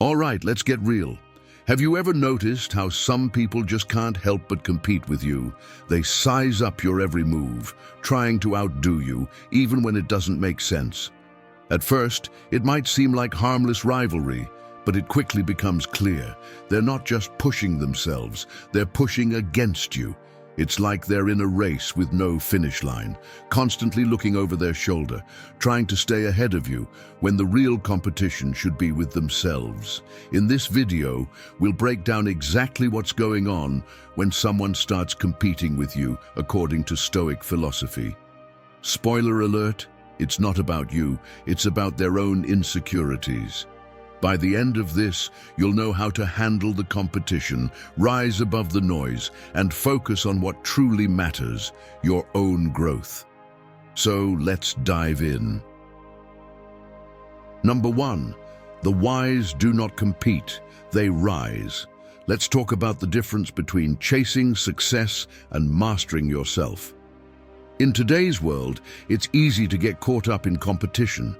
All right, let's get real. Have you ever noticed how some people just can't help but compete with you? They size up your every move, trying to outdo you, even when it doesn't make sense. At first, it might seem like harmless rivalry, but it quickly becomes clear. They're not just pushing themselves, they're pushing against you. It's like they're in a race with no finish line, constantly looking over their shoulder, trying to stay ahead of you, when the real competition should be with themselves. In this video, we'll break down exactly what's going on when someone starts competing with you, according to Stoic philosophy. Spoiler alert, it's not about you, it's about their own insecurities. By the end of this, you'll know how to handle the competition, rise above the noise, and focus on what truly matters, your own growth. So let's dive in. Number 1, the wise do not compete, they rise. Let's talk about the difference between chasing success and mastering yourself. In today's world, it's easy to get caught up in competition.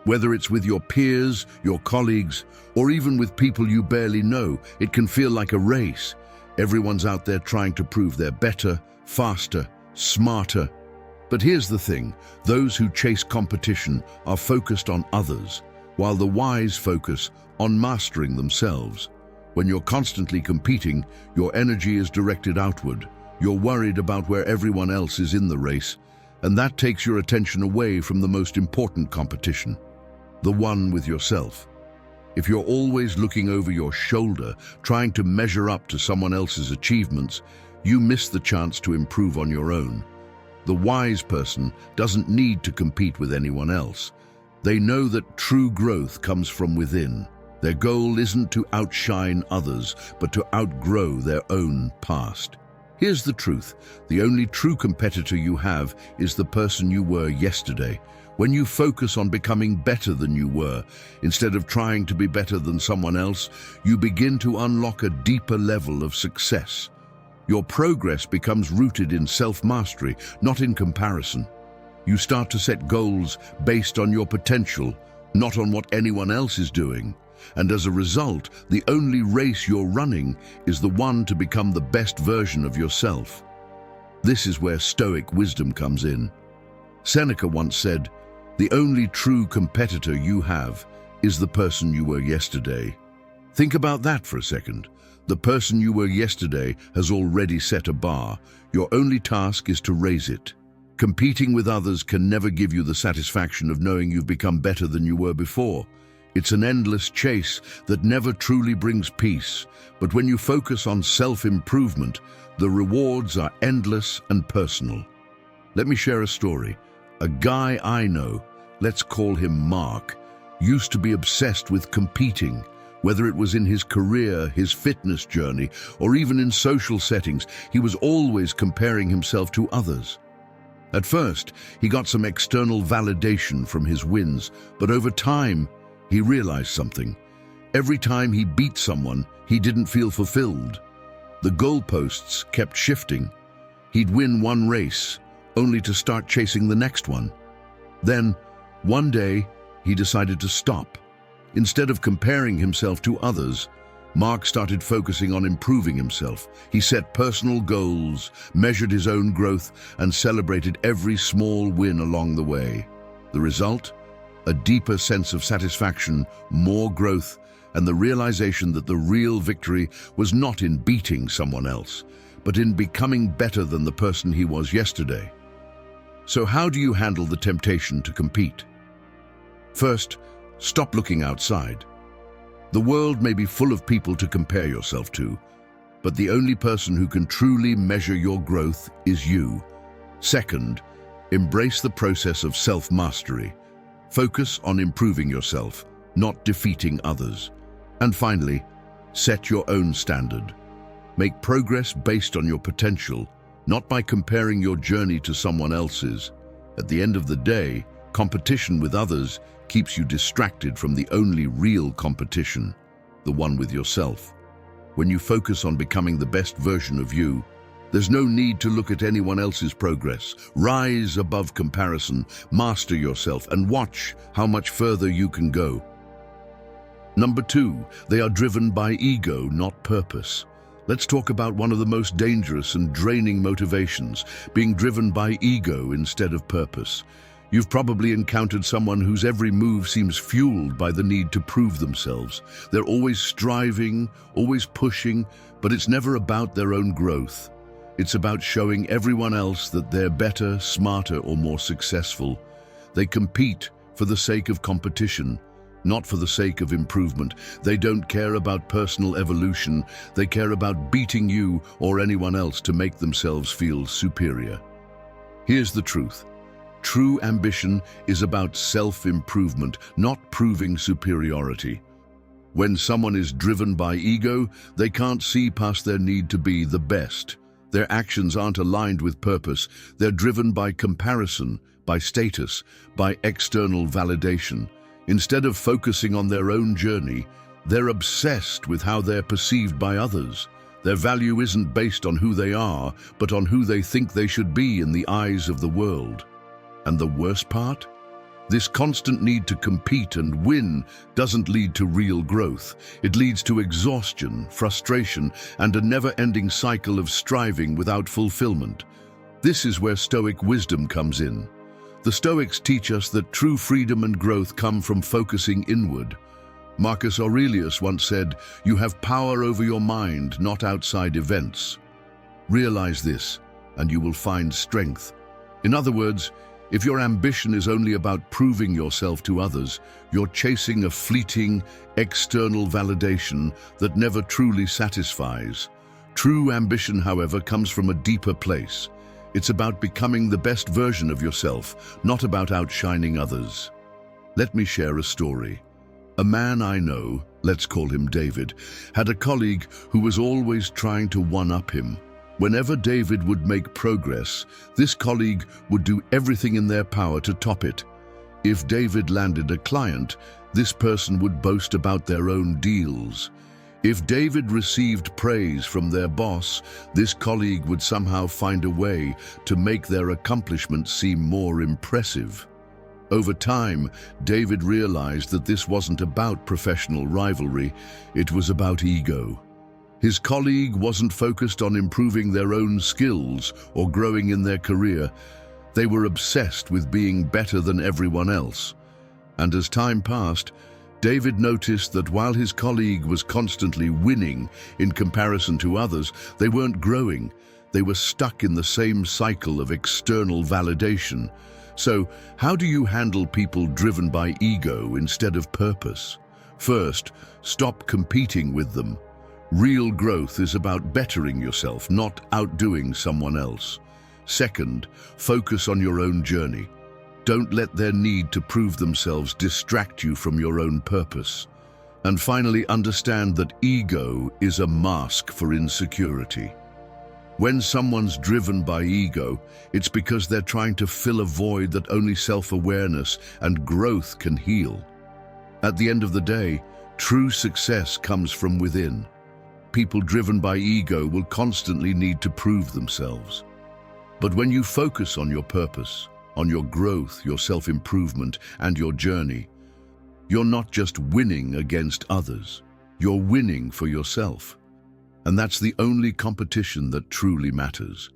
Whether it's with your peers, your colleagues, or even with people you barely know, it can feel like a race. Everyone's out there trying to prove they're better, faster, smarter. But here's the thing, those who chase competition are focused on others, while the wise focus on mastering themselves. When you're constantly competing, your energy is directed outward. You're worried about where everyone else is in the race, and that takes your attention away from the most important competition, the one with yourself. If you're always looking over your shoulder, trying to measure up to someone else's achievements, you miss the chance to improve on your own. The wise person doesn't need to compete with anyone else. They know that true growth comes from within. Their goal isn't to outshine others, but to outgrow their own past. Here's the truth, the only true competitor you have is the person you were yesterday. When you focus on becoming better than you were, instead of trying to be better than someone else, you begin to unlock a deeper level of success. Your progress becomes rooted in self-mastery, not in comparison. You start to set goals based on your potential, not on what anyone else is doing. And as a result, the only race you're running is the one to become the best version of yourself. This is where Stoic wisdom comes in. Seneca once said, "The only true competitor you have is the person you were yesterday." Think about that for a second. The person you were yesterday has already set a bar. Your only task is to raise it. Competing with others can never give you the satisfaction of knowing you've become better than you were before. It's an endless chase that never truly brings peace. But when you focus on self-improvement, the rewards are endless and personal. Let me share a story. A guy I know, let's call him Mark, used to be obsessed with competing. Whether it was in his career, his fitness journey, or even in social settings, he was always comparing himself to others. At first, he got some external validation from his wins, but over time, he realized something. Every time he beat someone, he didn't feel fulfilled. The goalposts kept shifting. He'd win one race, only to start chasing the next one. Then, one day, he decided to stop. Instead of comparing himself to others, Mark started focusing on improving himself. He set personal goals, measured his own growth, and celebrated every small win along the way. The result? A deeper sense of satisfaction, more growth, and the realization that the real victory was not in beating someone else, but in becoming better than the person he was yesterday. So how do you handle the temptation to compete? First, stop looking outside. The world may be full of people to compare yourself to, but the only person who can truly measure your growth is you. Second, embrace the process of self-mastery. Focus on improving yourself, not defeating others. And finally, set your own standard. Make progress based on your potential, not by comparing your journey to someone else's. At the end of the day, competition with others keeps you distracted from the only real competition, the one with yourself. When you focus on becoming the best version of you, there's no need to look at anyone else's progress. Rise above comparison, master yourself, and watch how much further you can go. Number two, they are driven by ego, not purpose. Let's talk about one of the most dangerous and draining motivations, being driven by ego instead of purpose. You've probably encountered someone whose every move seems fueled by the need to prove themselves. They're always striving, always pushing, but it's never about their own growth. It's about showing everyone else that they're better, smarter, or more successful. They compete for the sake of competition, not for the sake of improvement. They don't care about personal evolution. They care about beating you or anyone else to make themselves feel superior. Here's the truth. True ambition is about self-improvement, not proving superiority. When someone is driven by ego, they can't see past their need to be the best. Their actions aren't aligned with purpose. They're driven by comparison, by status, by external validation. Instead of focusing on their own journey, they're obsessed with how they're perceived by others. Their value isn't based on who they are, but on who they think they should be in the eyes of the world. And the worst part? This constant need to compete and win doesn't lead to real growth. It leads to exhaustion, frustration, and a never-ending cycle of striving without fulfillment. This is where Stoic wisdom comes in. The Stoics teach us that true freedom and growth come from focusing inward. Marcus Aurelius once said, "You have power over your mind, not outside events." Realize this, and you will find strength. In other words, if your ambition is only about proving yourself to others, you're chasing a fleeting, external validation that never truly satisfies. True ambition, however, comes from a deeper place. It's about becoming the best version of yourself, not about outshining others. Let me share a story. A man I know, let's call him David, had a colleague who was always trying to one-up him. Whenever David would make progress, this colleague would do everything in their power to top it. If David landed a client, this person would boast about their own deals. If David received praise from their boss, this colleague would somehow find a way to make their accomplishments seem more impressive. Over time, David realized that this wasn't about professional rivalry, it was about ego. His colleague wasn't focused on improving their own skills or growing in their career. They were obsessed with being better than everyone else. And as time passed, David noticed that while his colleague was constantly winning in comparison to others, they weren't growing. They were stuck in the same cycle of external validation. So, how do you handle people driven by ego instead of purpose? First, stop competing with them. Real growth is about bettering yourself, not outdoing someone else. Second, focus on your own journey. Don't let their need to prove themselves distract you from your own purpose. And finally, understand that ego is a mask for insecurity. When someone's driven by ego, it's because they're trying to fill a void that only self-awareness and growth can heal. At the end of the day, true success comes from within. People driven by ego will constantly need to prove themselves. But when you focus on your purpose, on your growth, your self-improvement, and your journey, you're not just winning against others, you're winning for yourself. And that's the only competition that truly matters.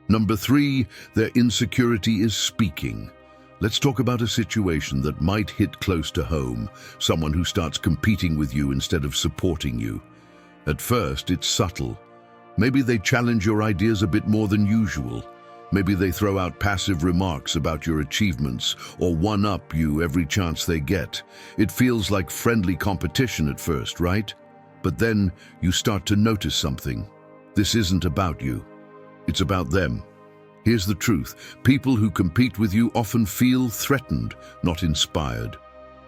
Number three, their insecurity is speaking. Let's talk about a situation that might hit close to home, someone who starts competing with you instead of supporting you. At first, it's subtle. Maybe they challenge your ideas a bit more than usual. Maybe they throw out passive remarks about your achievements or one-up you every chance they get. It feels like friendly competition at first, right? But then you start to notice something. This isn't about you. It's about them. Here's the truth. People who compete with you often feel threatened, not inspired.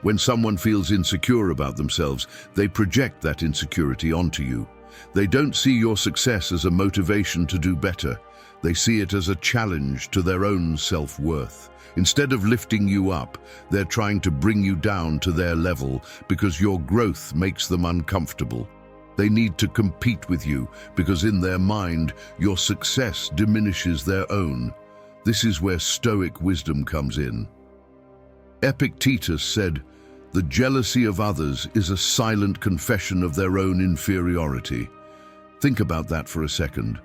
When someone feels insecure about themselves, they project that insecurity onto you. They don't see your success as a motivation to do better. They see it as a challenge to their own self-worth. Instead of lifting you up, they're trying to bring you down to their level because your growth makes them uncomfortable. They need to compete with you because in their mind, your success diminishes their own. This is where Stoic wisdom comes in. Epictetus said, The jealousy of others is a silent confession of their own inferiority. Think about that for a second.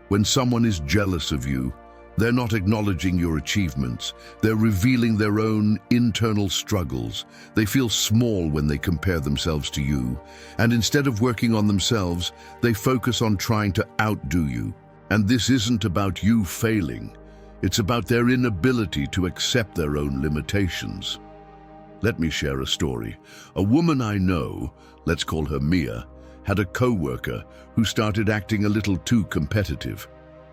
When someone is jealous of you, they're not acknowledging your achievements. They're revealing their own internal struggles. They feel small when they compare themselves to you. And instead of working on themselves, they focus on trying to outdo you. And this isn't about you failing. It's about their inability to accept their own limitations. Let me share a story. A woman I know, let's call her Mia, had a co-worker who started acting a little too competitive.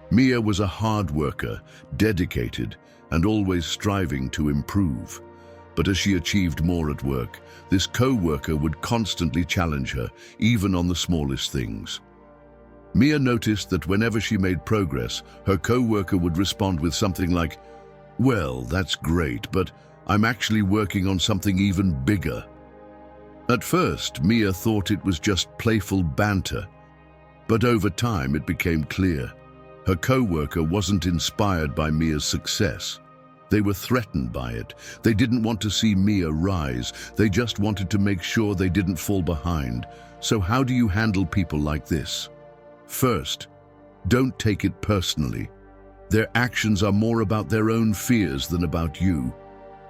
Mia was a hard worker, dedicated, and always striving to improve. But as she achieved more at work, this co-worker would constantly challenge her, even on the smallest things. Mia noticed that whenever she made progress, her co-worker would respond with something like, "Well, that's great, but I'm actually working on something even bigger." At first, Mia thought it was just playful banter, but over time it became clear. Her co-worker wasn't inspired by Mia's success. They were threatened by it. They didn't want to see Mia rise. They just wanted to make sure they didn't fall behind. So how do you handle people like this? First, don't take it personally. Their actions are more about their own fears than about you.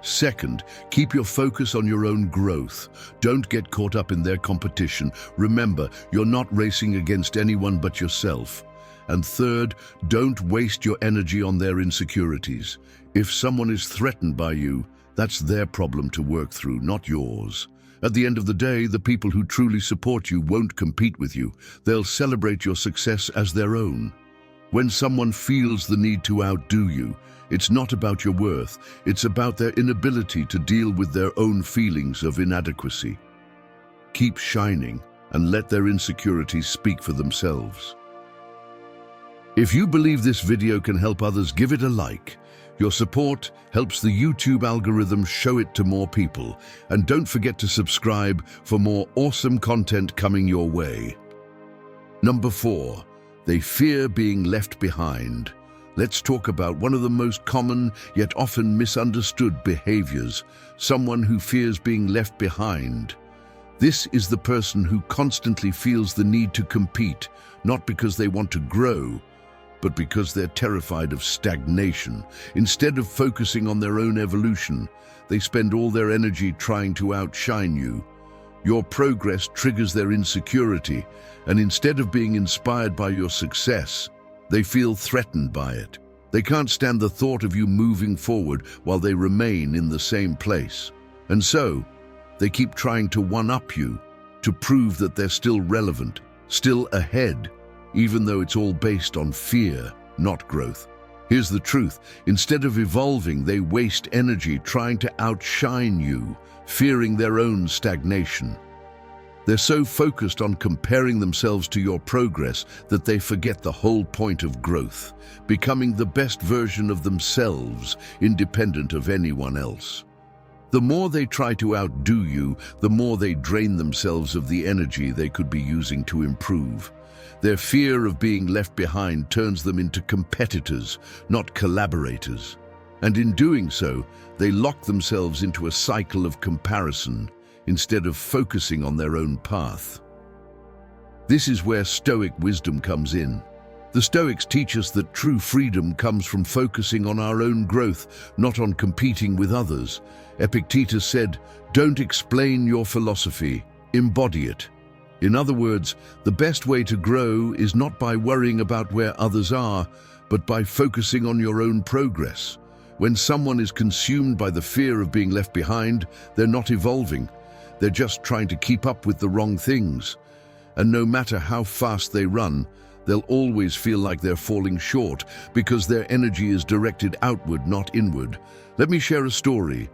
Second, keep your focus on your own growth. Don't get caught up in their competition. Remember, you're not racing against anyone but yourself. And third, don't waste your energy on their insecurities. If someone is threatened by you, that's their problem to work through, not yours. At the end of the day, the people who truly support you won't compete with you. They'll celebrate your success as their own. When someone feels the need to outdo you, it's not about your worth. It's about their inability to deal with their own feelings of inadequacy. Keep shining and let their insecurities speak for themselves. If you believe this video can help others, give it a like. Your support helps the YouTube algorithm show it to more people. And don't forget to subscribe for more awesome content coming your way. Number 4, they fear being left behind. Let's talk about one of the most common yet often misunderstood behaviors, someone who fears being left behind. This is the person who constantly feels the need to compete, not because they want to grow, but because they're terrified of stagnation. Instead of focusing on their own evolution, they spend all their energy trying to outshine you. Your progress triggers their insecurity, and instead of being inspired by your success, they feel threatened by it. They can't stand the thought of you moving forward while they remain in the same place. And so, they keep trying to one-up you, to prove that they're still relevant, still ahead, even though it's all based on fear, not growth. Here's the truth. Instead of evolving, they waste energy trying to outshine you, fearing their own stagnation. They're so focused on comparing themselves to your progress that they forget the whole point of growth, becoming the best version of themselves, independent of anyone else. The more they try to outdo you, the more they drain themselves of the energy they could be using to improve. Their fear of being left behind turns them into competitors, not collaborators. And in doing so, they lock themselves into a cycle of comparison instead of focusing on their own path. This is where Stoic wisdom comes in. The Stoics teach us that true freedom comes from focusing on our own growth, not on competing with others. Epictetus said, "Don't explain your philosophy, embody it." In other words, the best way to grow is not by worrying about where others are, but by focusing on your own progress. When someone is consumed by the fear of being left behind, they're not evolving. They're just trying to keep up with the wrong things. And no matter how fast they run, they'll always feel like they're falling short because their energy is directed outward, not inward. Let me share a story.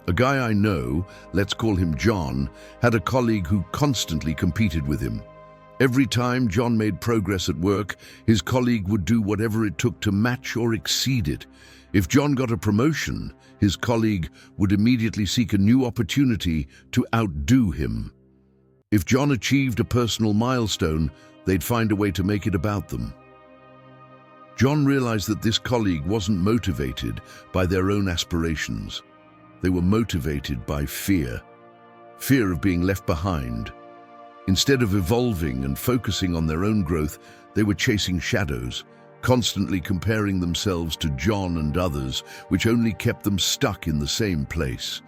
A guy I know, let's call him John, had a colleague who constantly competed with him. Every time John made progress at work, his colleague would do whatever it took to match or exceed it. If John got a promotion, his colleague would immediately seek a new opportunity to outdo him. If John achieved a personal milestone, they'd find a way to make it about them. John realized that this colleague wasn't motivated by their own aspirations. They were motivated by fear. fear of being left behind. Instead of evolving and focusing on their own growth, they were chasing shadows, constantly comparing themselves to John and others, which only kept them stuck in the same place.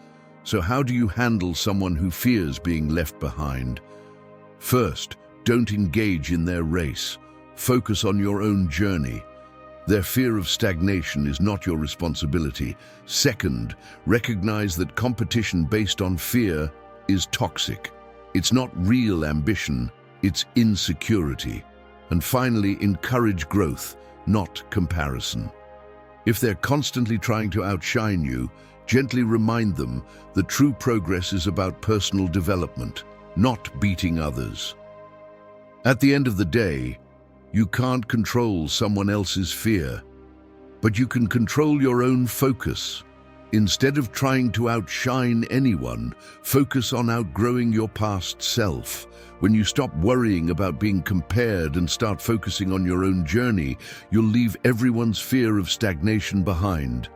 So how do you handle someone who fears being left behind? First, don't engage in their race. Focus on your own journey. Their fear of stagnation is not your responsibility. Second, recognize that competition based on fear is toxic. It's not real ambition, it's insecurity. And finally, encourage growth, not comparison. If they're constantly trying to outshine you, gently remind them that true progress is about personal development, not beating others. At the end of the day, you can't control someone else's fear, but you can control your own focus. Instead of trying to outshine anyone, focus on outgrowing your past self. When you stop worrying about being compared and start focusing on your own journey, you'll leave everyone's fear of stagnation behind.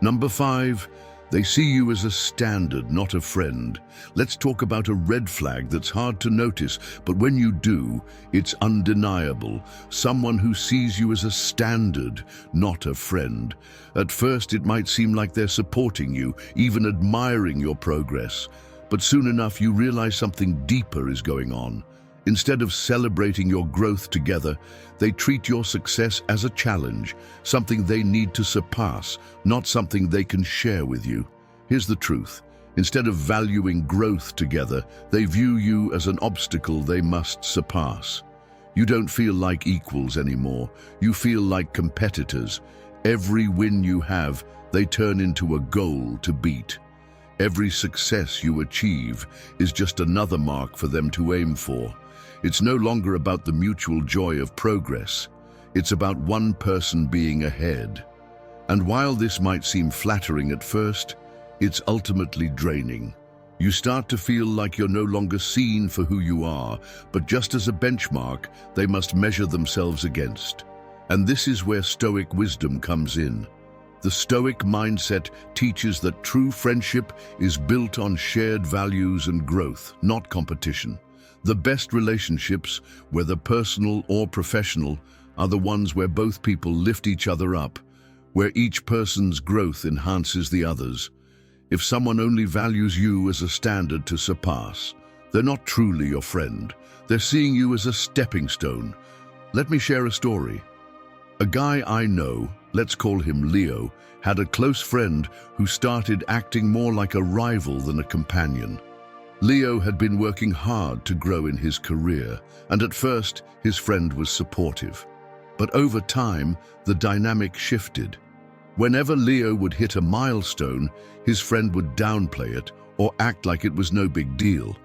Number 5, they see you as a standard, not a friend. Let's talk about a red flag that's hard to notice, but when you do, it's undeniable. Someone who sees you as a standard, not a friend. At first, it might seem like they're supporting you, even admiring your progress. But soon enough, you realize something deeper is going on. Instead of celebrating your growth together, they treat your success as a challenge, something they need to surpass, not something they can share with you. Here's the truth. Instead of valuing growth together, they view you as an obstacle they must surpass. You don't feel like equals anymore. You feel like competitors. Every win you have, they turn into a goal to beat. Every success you achieve is just another mark for them to aim for. It's no longer about the mutual joy of progress. It's about one person being ahead. And while this might seem flattering at first, it's ultimately draining. You start to feel like you're no longer seen for who you are, but just as a benchmark they must measure themselves against. And this is where Stoic wisdom comes in. The Stoic mindset teaches that true friendship is built on shared values and growth, not competition. The best relationships, whether personal or professional, are the ones where both people lift each other up, where each person's growth enhances the others. If someone only values you as a standard to surpass, they're not truly your friend. They're seeing you as a stepping stone. Let me share a story. A guy I know, let's call him Leo, had a close friend who started acting more like a rival than a companion. Leo had been working hard to grow in his career, and at first his friend was supportive. But over time, the dynamic shifted. Whenever Leo would hit a milestone, his friend would downplay it or act like it was no big deal.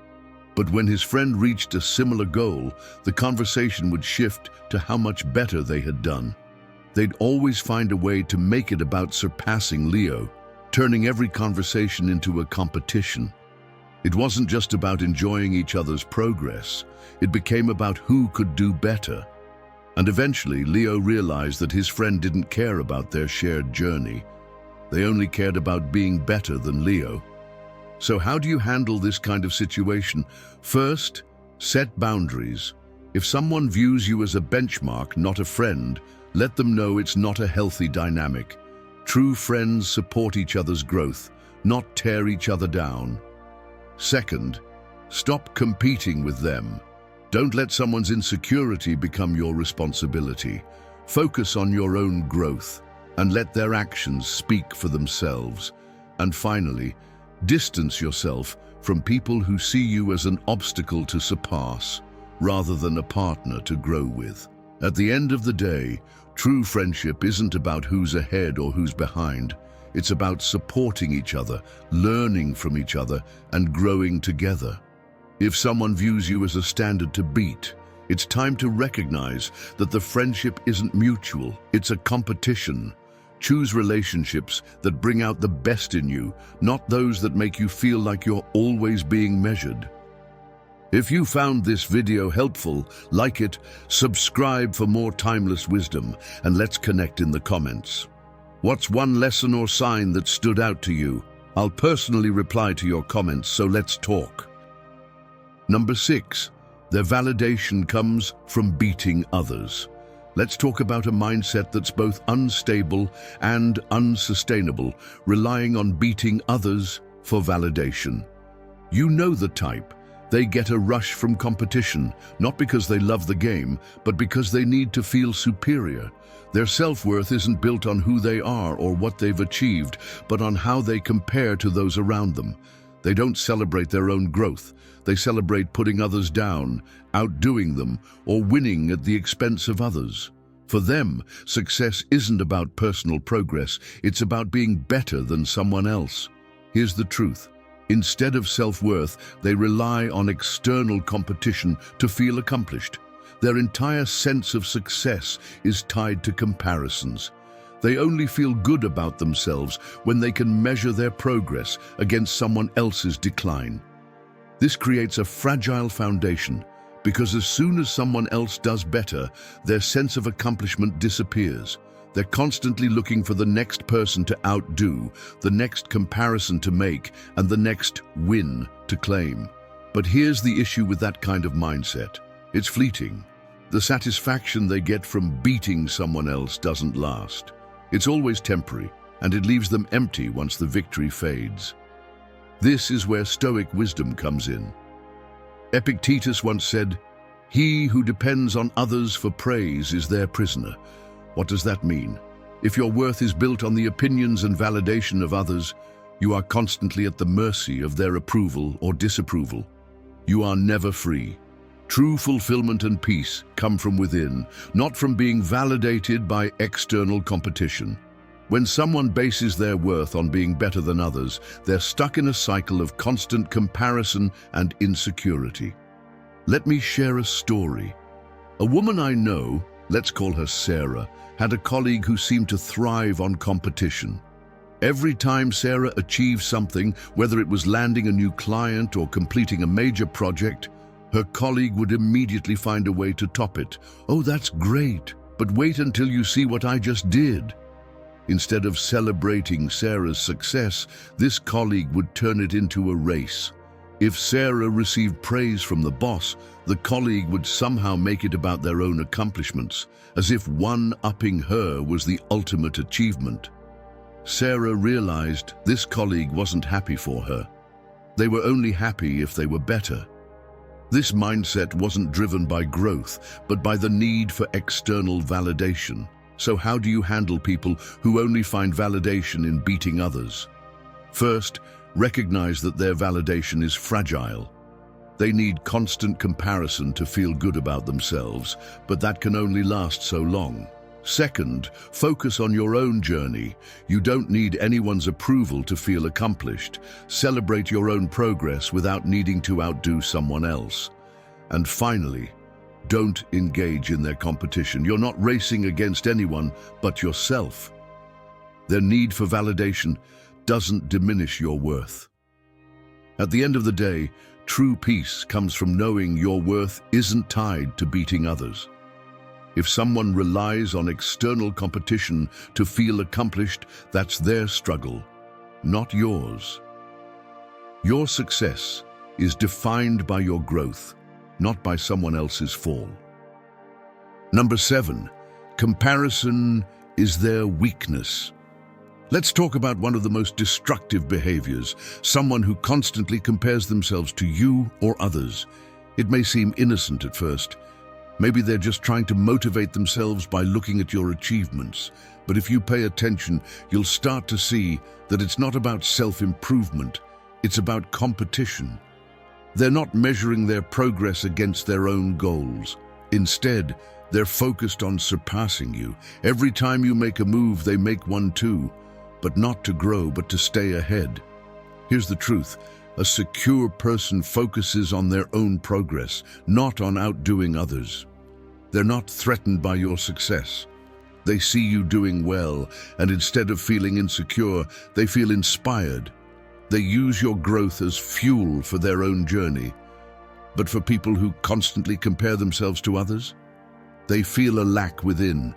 But when his friend reached a similar goal, the conversation would shift to how much better they had done. They'd always find a way to make it about surpassing Leo, turning every conversation into a competition. It wasn't just about enjoying each other's progress, it became about who could do better. And eventually, Leo realized that his friend didn't care about their shared journey. They only cared about being better than Leo. So how do you handle this kind of situation? First, set boundaries. If someone views you as a benchmark, not a friend, let them know it's not a healthy dynamic. True friends support each other's growth, not tear each other down. Second, stop competing with them. Don't let someone's insecurity become your responsibility. Focus on your own growth and let their actions speak for themselves. And finally, distance yourself from people who see you as an obstacle to surpass rather than a partner to grow with. At the end of the day, true friendship isn't about who's ahead or who's behind. It's about supporting each other, learning from each other, and growing together. If someone views you as a standard to beat, it's time to recognize that the friendship isn't mutual, it's a competition. Choose relationships that bring out the best in you, not those that make you feel like you're always being measured. If you found this video helpful, like it, subscribe for more timeless wisdom, and let's connect in the comments. What's one lesson or sign that stood out to you? I'll personally reply to your comments, so let's talk. Number 6. Their validation comes from beating others. Let's talk about a mindset that's both unstable and unsustainable, relying on beating others for validation. You know the type. They get a rush from competition, not because they love the game, but because they need to feel superior. Their self-worth isn't built on who they are or what they've achieved, but on how they compare to those around them. They don't celebrate their own growth. They celebrate putting others down, outdoing them, or winning at the expense of others. For them, success isn't about personal progress, it's about being better than someone else. Here's the truth. Instead of self-worth, they rely on external competition to feel accomplished. Their entire sense of success is tied to comparisons. They only feel good about themselves when they can measure their progress against someone else's decline. This creates a fragile foundation, because as soon as someone else does better, their sense of accomplishment disappears. They're constantly looking for the next person to outdo, the next comparison to make, and the next win to claim. But here's the issue with that kind of mindset. It's fleeting. The satisfaction they get from beating someone else doesn't last. It's always temporary, and it leaves them empty once the victory fades. This is where Stoic wisdom comes in. Epictetus once said, "He who depends on others for praise is their prisoner." What does that mean? If your worth is built on the opinions and validation of others, you are constantly at the mercy of their approval or disapproval. You are never free. True fulfillment and peace come from within, not from being validated by external competition. When someone bases their worth on being better than others, they're stuck in a cycle of constant comparison and insecurity. Let me share a story. A woman I know, let's call her Sarah, had a colleague who seemed to thrive on competition. Every time Sarah achieved something, whether it was landing a new client or completing a major project, her colleague would immediately find a way to top it. "Oh, that's great, but wait until you see what I just did." Instead of celebrating Sarah's success, this colleague would turn it into a race. If Sarah received praise from the boss, the colleague would somehow make it about their own accomplishments, as if one-upping her was the ultimate achievement. Sarah realized this colleague wasn't happy for her. They were only happy if they were better. This mindset wasn't driven by growth, but by the need for external validation. So how do you handle people who only find validation in beating others? First, recognize that their validation is fragile. They need constant comparison to feel good about themselves, but that can only last so long. Second, focus on your own journey. You don't need anyone's approval to feel accomplished. Celebrate your own progress without needing to outdo someone else. And finally, don't engage in their competition. You're not racing against anyone but yourself. Their need for validation doesn't diminish your worth. At the end of the day, true peace comes from knowing your worth isn't tied to beating others. If someone relies on external competition to feel accomplished, that's their struggle, not yours. Your success is defined by your growth, not by someone else's fall. Number 7, comparison is their weakness. Let's talk about one of the most destructive behaviors, someone who constantly compares themselves to you or others. It may seem innocent at first. Maybe they're just trying to motivate themselves by looking at your achievements. But if you pay attention, you'll start to see that it's not about self-improvement, it's about competition. They're not measuring their progress against their own goals. Instead, they're focused on surpassing you. Every time you make a move, they make one too. But not to grow, but to stay ahead. Here's the truth. A secure person focuses on their own progress, not on outdoing others. They're not threatened by your success. They see you doing well, and instead of feeling insecure, they feel inspired. They use your growth as fuel for their own journey. But for people who constantly compare themselves to others, they feel a lack within.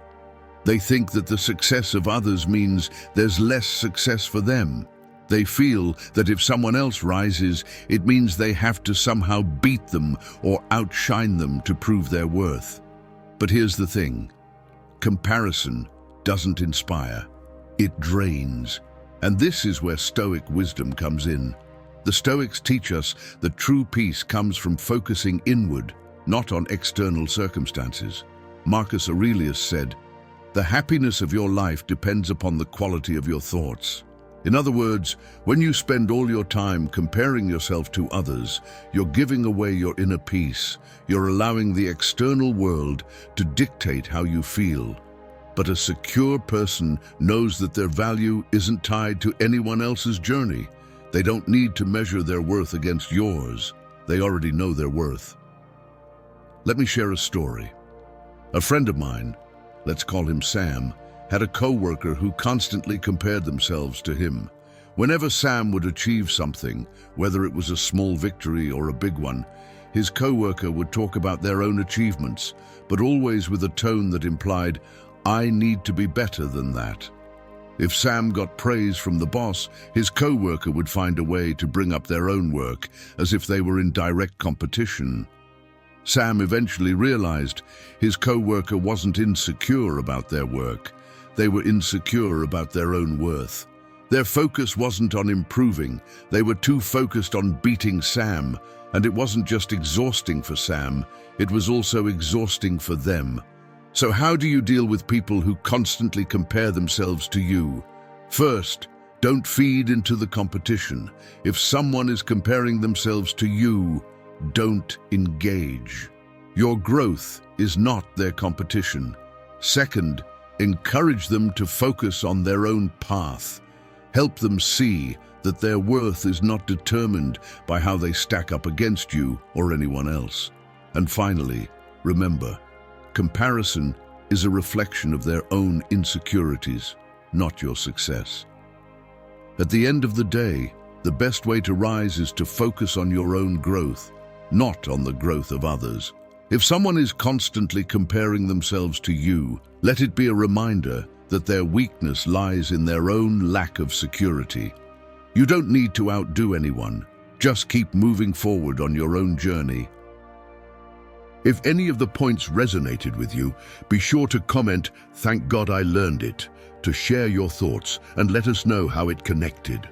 They think that the success of others means there's less success for them. They feel that if someone else rises, it means they have to somehow beat them or outshine them to prove their worth. But here's the thing. Comparison doesn't inspire. It drains. And this is where Stoic wisdom comes in. The Stoics teach us that true peace comes from focusing inward, not on external circumstances. Marcus Aurelius said, "The happiness of your life depends upon the quality of your thoughts." In other words, when you spend all your time comparing yourself to others, you're giving away your inner peace. You're allowing the external world to dictate how you feel. But a secure person knows that their value isn't tied to anyone else's journey. They don't need to measure their worth against yours. They already know their worth. Let me share a story. A friend of mine, let's call him Sam, had a co-worker who constantly compared themselves to him. Whenever Sam would achieve something, whether it was a small victory or a big one, his co-worker would talk about their own achievements, but always with a tone that implied, "I need to be better than that." If Sam got praise from the boss, his co-worker would find a way to bring up their own work, as if they were in direct competition. Sam eventually realized his co-worker wasn't insecure about their work. They were insecure about their own worth. Their focus wasn't on improving. They were too focused on beating Sam, and it wasn't just exhausting for Sam, it was also exhausting for them. So how do you deal with people who constantly compare themselves to you? First, don't feed into the competition. If someone is comparing themselves to you, don't engage. Your growth is not their competition. Second, encourage them to focus on their own path. Help them see that their worth is not determined by how they stack up against you or anyone else. And finally, remember, comparison is a reflection of their own insecurities, not your success. At the end of the day, the best way to rise is to focus on your own growth, not on the growth of others. If someone is constantly comparing themselves to you, let it be a reminder that their weakness lies in their own lack of security. You don't need to outdo anyone. Just keep moving forward on your own journey. If any of the points resonated with you, be sure to comment, "Thank God I learned it," to share your thoughts and let us know how it connected.